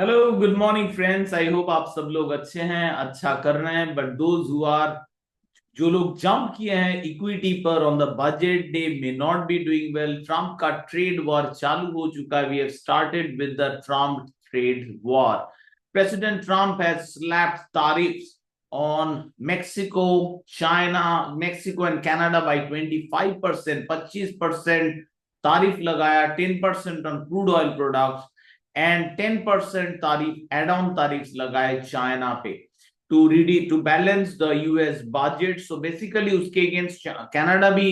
Hello good morning friends. I hope आप सब लोग अच्छे हैं, अच्छा कर रहे हैं। बट दोज हु आर, जो लोग जंप किए हैं इक्विटी पर on the budget day may not be doing well. Trump का ट्रेड वॉर चालू हो चुका है। We have started with the Trump trade war. President Trump has slapped tariffs on Mexico, China, Mexico and Canada by 25%, 25% तारीफ लगाया, 10% on crude oil products and 10% tariff add on tariff लगाए China पे to ready to balance the US budget. So basically उसके against Canada भी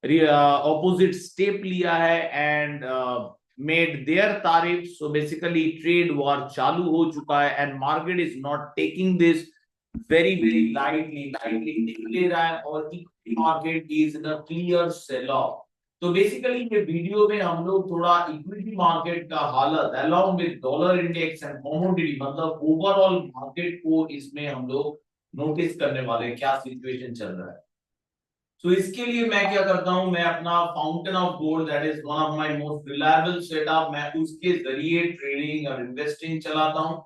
opposite step लिया है and made their तारीफ। So basically trade war चालू हो चुका है and market is not taking this very very lightly निकले रहा है और market is in a clear sell off. तो बेसिकली ये वीडियो में हम लोग थोड़ा इक्विटी मार्केट का हालत along with dollar index and commodity, मतलब ओवरऑल मार्केट को इसमें हम लोग नोटिस करने वाले क्या सिचुएशन चल रहा है। तो इसके लिए मैं क्या करता हूं, मैं अपना fountain of gold that is one of my most reliable setup, मैं उसके जरिए ट्रेडिंग और इन्वेस्टिंग चलाता हूं।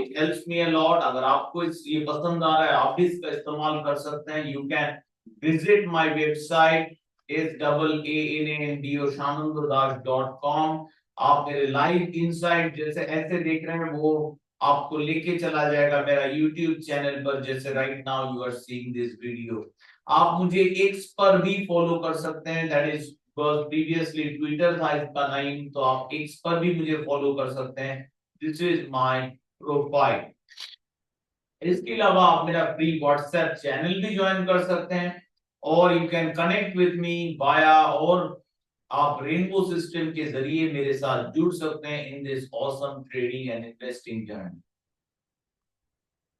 It helps me a lot. अगर आपको ये पसंद आ रहा है आप भी इसका इस्तेमाल कर सकते हैं। You can visit my website SAANandoshanandodas.com। आप मेरे लाइव इनसाइट जैसे ऐसे देख रहे हैं वो आपको लेके चला जाएगा मेरा यूट्यूब चैनल पर, जैसे right now you are seeing this video. आप मुझे एक्स पर भी फॉलो कर सकते हैं, that is because previously Twitter था इसका नाम, तो आप एक्स पर भी मुझे फॉलो कर सकते हैं। This is my profile. इसके अलावा आप मेरा फ्री व्हाट्सएप चैनल भी ज्वाइन कर सकते हैं और you can connect with me via, और आप रेनबो सिस्टम के जरिए मेरे साथ जुड़ सकते हैं in this awesome trading and investing journey.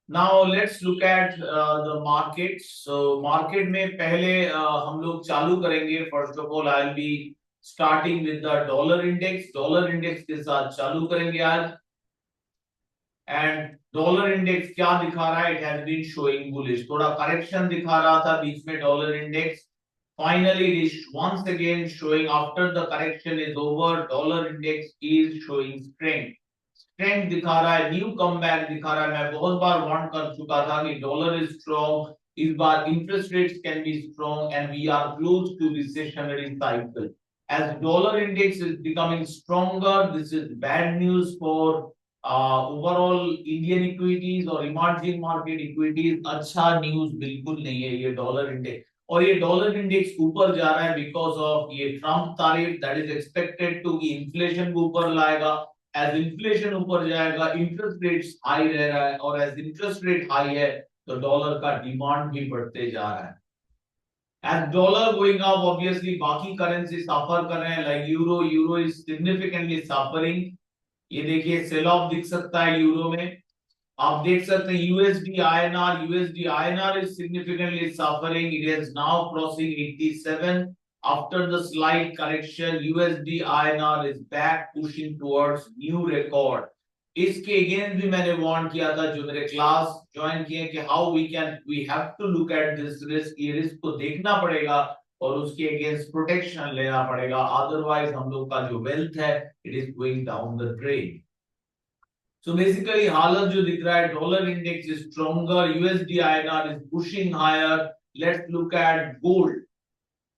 Now let's look at the market. So market में पहले हम लोग चालू करेंगे। First of all I will be starting with the dollar index. Dollar index के साथ चालू करेंगे आज। एंड डॉलर इंडेक्स क्या दिखा रहा है, it has been showing bullish, थोड़ा करेक्शन दिखा रहा था बीच में dollar index. Finally it is once again showing after the correction is over, dollar index is showing strength. Strength दिखा रहा है, न्यू कमबैक दिखा रहा है। मैं बहुत बार वार्न कर चुका था कि डॉलर इज स्ट्रांग, इस बार interest rates can be strong and we are close to recessionary cycle. as dollar index is becoming stronger, this is bad news for overall Indian equities और इमर्जिंग मार्केट इक्विटीज। अच्छा news बिल्कुल नहीं है ये dollar index. और ये dollar index ऊपर जा रहा है बिकॉज ऑफ ये ट्रम्प तारीफ दैट इज एक्सपेक्टेड टू कि इन्फ्लेशन को ऊपर लाएगा। एज इन्फ्लेशन ऊपर जाएगा इंटरेस्ट रेट्स हाई रह रहा है, और एज इंटरेस्ट रेट हाई है तो डॉलर का डिमांड भी बढ़ते जा रहा है। As dollar going up, obviously बाकी करेंसी सफर कर रहे हैं, like euro is significantly suffering। ये देखिए सेल ऑफ दिख सकता है यूरो में। आप देख सकते हैं USD INR is significantly suffering, it is now crossing 87 after the slight correction। USD INR is back pushing towards new record। इसके अगेंस्ट भी मैंने वार्न किया था जो मेरे क्लास ज्वाइन किए कि how we have to look at this risk. ये रिस्क को देखना पड़ेगा और उसके अगेंस्ट प्रोटेक्शन लेना पड़ेगा, अदरवाइज हम लोग का जो वेल्थ है it is going down the drain. So basically हालत जो दिख रहा है, dollar index is stronger, USD INR is pushing higher. Let's look at gold.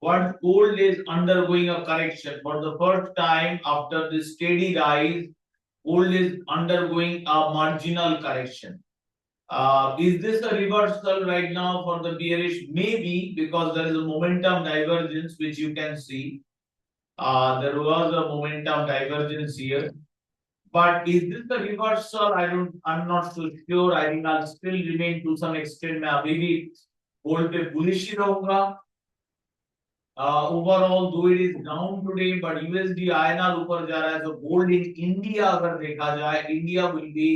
What gold is undergoing a correction for the first time after this steady rise. Gold is undergoing a marginal correction. Is this a reversal right now for the bearish? Maybe, because there is a momentum divergence which you can see. There was a momentum divergence here. But is this the reversal? I'm not so sure. I think I'll still remain to some extent. मैं अभी भी gold पे bullish ही रहूंगा। Overall, though it is down today, but USD INR ऊपर जा रहा है, so gold in India अगर देखा जाए, India will be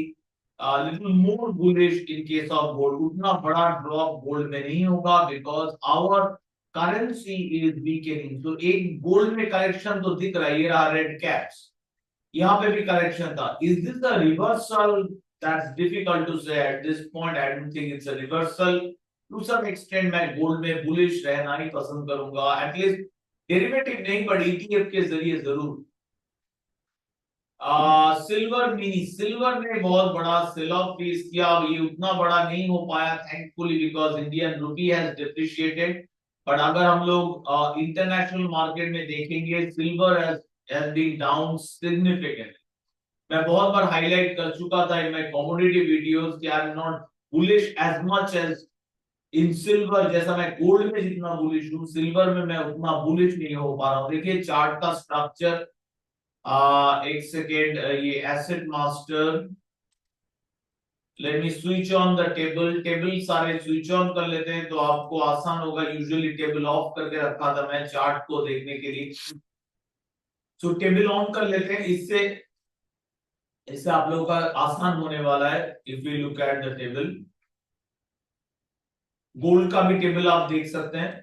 little more bullish in case of gold। उतना बड़ा drop gold में नहीं होगा because our currency is weakening। So एक gold में correction तो दिख रहा है, ये रहा red caps, यहाँ पे भी correction था। Is this a reversal? That's difficult to say at this point। I don't think it's a reversal। To some extent मैं गोल्ड में बुलिश रहना ही पसंद करूंगा, एटलीस्ट डेरिवेटिव नहीं बट ईटीएफ के जरिए जरूर। सिल्वर मिनी, सिल्वर ने बहुत बड़ा सेल ऑफ फेस किया, ये उतना बड़ा नहीं हो पाया thankfully because Indian rupee has depreciated. But अगर हम लोग इंटरनेशनल मार्केट में देखेंगे, silver has been down significantly. मैं बहुत बार हाईलाइट कर चुका था इन माय कमोडिटी वीडियोस कि I am not bullish as much as in silver. जैसा मैं गोल्ड में जितना बुलिश हूं, सिल्वर में मैं उतना बुलिश नहीं हो पा रहा हूं। देखिए चार्ट का स्ट्रक्चर, एक सेकेंड, ये asset master, let me switch on the table. Table सारे स्विच ऑन कर लेते हैं तो आपको आसान होगा। यूजुअली टेबल ऑफ करके रखा था मैं चार्ट को देखने के लिए। तो टेबल ऑन कर लेते हैं, इससे इससे आप लोगों का आसान होने वाला है। If you look at the table, gold का भी टेबल आप देख सकते हैं।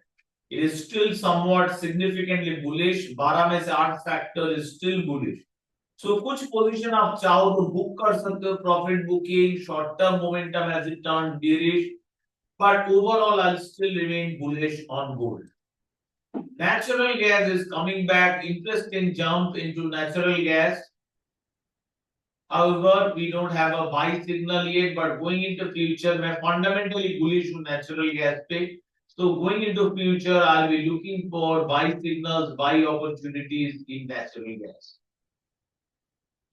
It is still somewhat significantly bullish. 12 में से 8 factor is still bullish. So कुछ पोजीशन आप चाहो तो बुक कर सकते हो, profit booking, short term momentum as it turned bearish, but overall I'll still remain bullish on gold. Natural gas is coming back, interesting jump into natural gas. However, we don't have a buy signal yet, but going into future, मैं fundamentally bullish हूँ natural gas पे. So going into future, I'll be looking for buy signals, buy opportunities in natural gas.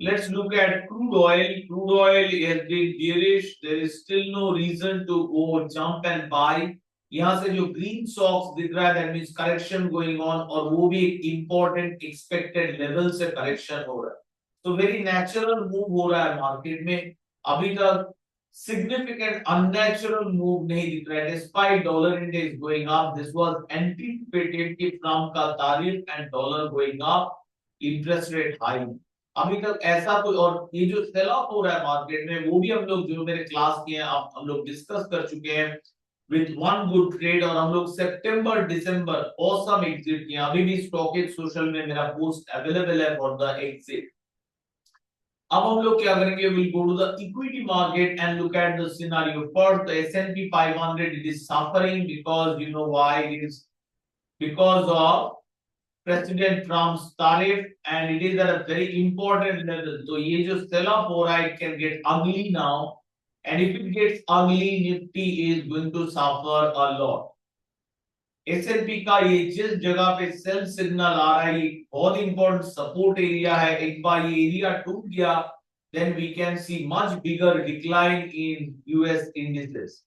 Let's look at crude oil. Crude oil has been bearish. There is still no reason to go jump and buy. यहाँ से जो green socks दिख रहा है, that means correction going on, और वो भी एक important expected level से correction हो रहा है। तो very natural move हो रहा है मार्केट में। अभी तक significant unnatural move नहीं दिख रहा है। Despite dollar index going up, this was anticipated कि Trump का तारीफ and dollar going up, interest rate high। अभी तक ऐसा कोई, और ये जो सेल ऑफ हो रहा है मार्केट में, वो भी हम लोग जो मेरे क्लास किए हैं हम लोग डिस्कस कर चुके हैं विथ वन गुड ट्रेड। और हम लोग सितंबर दिसंबर ऑसम एग्जिट किए। अभी भी स्टॉक एक्स सोशल में मेरा पोस्ट अवेलेबल है फॉर द एग्जिट। अब हम लोग क्या करेंगे, will go to the equity market and look at the scenario. First the S&P 500, it is suffering because you know why, it is because of President Trump's tariff and it is at a very important level. तो ये जो sell off हो रहा है, it can get ugly now, and if it gets ugly, Nifty is going to suffer a lot. S&P का ये जिस जगह पे सेल सिग्नल आ रहा है, ये बहुत इंपॉर्टेंट सपोर्ट एरिया है। एक बार ये एरिया टूट गया, then we can see much bigger decline in US indices.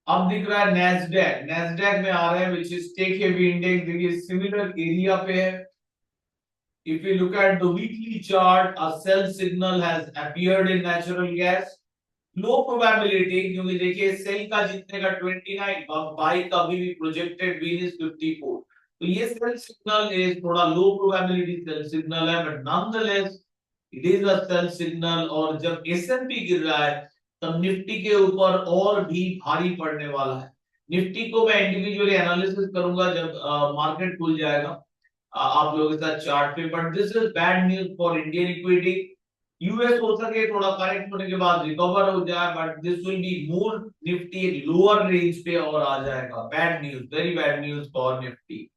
अब दिख रहा है नैस्डैक, नैस्डैक में आ रहे हैं which is tech heavy index, देखिए सिमिलर एरिया पे है। If you look at the weekly chart, a sell signal has appeared in natural gas. Low probability, क्योंकि देखिए सेल का जीतने का 29, बाई का भी प्रोजेक्टेड विन इज 54। तो ये सेल सिग्नल इज थोड़ा लो प्रोबेबिलिटी सेल सिग्नल है, but nonetheless it is a sell signal. और जब S&P गिर रहा है तब निफ्टी के ऊपर और भी भारी पड़ने वाला है। निफ्टी को मैं इंडिविजुअली एनालिसिस करूंगा जब मार्केट खुल जाएगा आप लोगों के साथ चार्ट पे। But this is bad news for Indian equity. US हो सके थोड़ा करेक्ट होने के बाद रिकवर हो जाए, but this will be more Nifty एक लोअर रेंज पे और आ जाएगा। Bad news, very bad news for Nifty.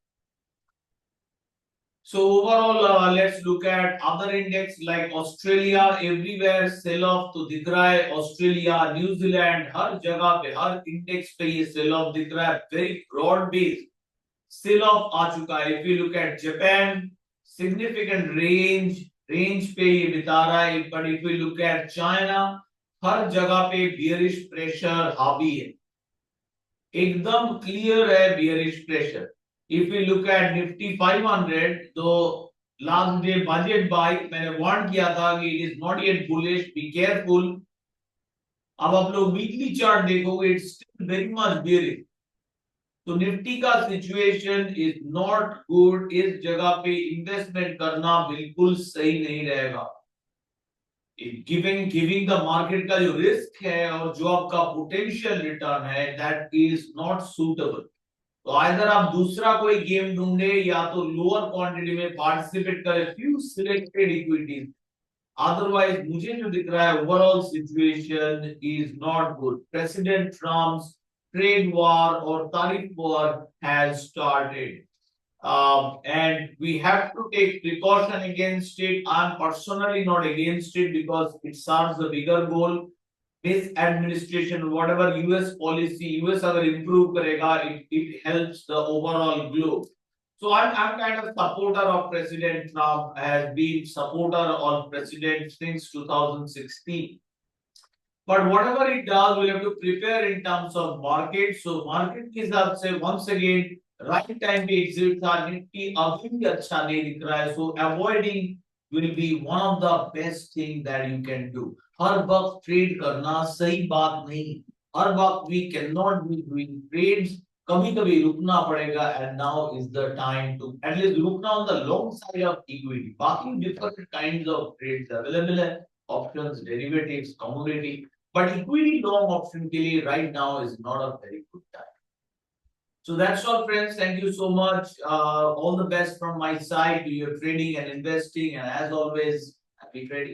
So overall, let's look at other index like Australia. Everywhere sell off तो दिख रहा है। Australia, New Zealand, हर जगह पे, हर इंडेक्स पे ये sell off दिख रहा है। Very broad based sell off आ चुका है। If you look at Japan, significant range पे ये बिता रहा है। But if you look at China, हर जगह पे bearish pressure हावी है, एकदम क्लियर है bearish pressure। If we look at Nifty 500, तो लास्ट डे बजट बाय मैंने वार्न किया था कि it is not yet bullish, be careful. अब आप लोग वीकली चार्ट देखोगे, it's still very much bearish. तो निफ्टी का सिचुएशन इज नॉट गुड। इस जगह पे इन्वेस्टमेंट करना बिल्कुल सही नहीं रहेगा। गिविंग द मार्केट का जो रिस्क है और जो आपका पोटेंशियल रिटर्न है, दैट इज नॉट सूटेबल। तो आइदर आप दूसरा कोई गेम ढूंढे या तो लोअर क्वांटिटी में पार्टिसिपेट करें फ्यू सिलेक्टेड इक्विटीज। अदरवाइज मुझे जो दिख रहा है overall situation is not good. President Trump's trade war और तारिफ war has started. and we have to take precaution against it. I'm personally not against it because it serves a bigger goal. Misadministration, whatever US policy, US अगर improve करेगा, it helps the overall globe. So I'm kind of supporter of President Trump, has been supporter of President since 2016. But whatever it does, we have to prepare in terms of market. So market के हिसाब से once again right time पे exit था, Nifty अभी भी अच्छा नहीं दिख रहा है. So avoiding will be one of the best thing that you can do. हर वक्त ट्रेड करना सही बात नहीं. हर वक्त we cannot be doing trades. कभी कभी रुकना पड़ेगा, and now is the time to at least रुकना on the long side of equity. बाकी different kinds of trades available है, options, derivatives, commodity. But equity long option के लिए right now is not a very good time. So that's all, friends. Thank you so much. All the best from my side to your trading and investing, and as always, happy trading.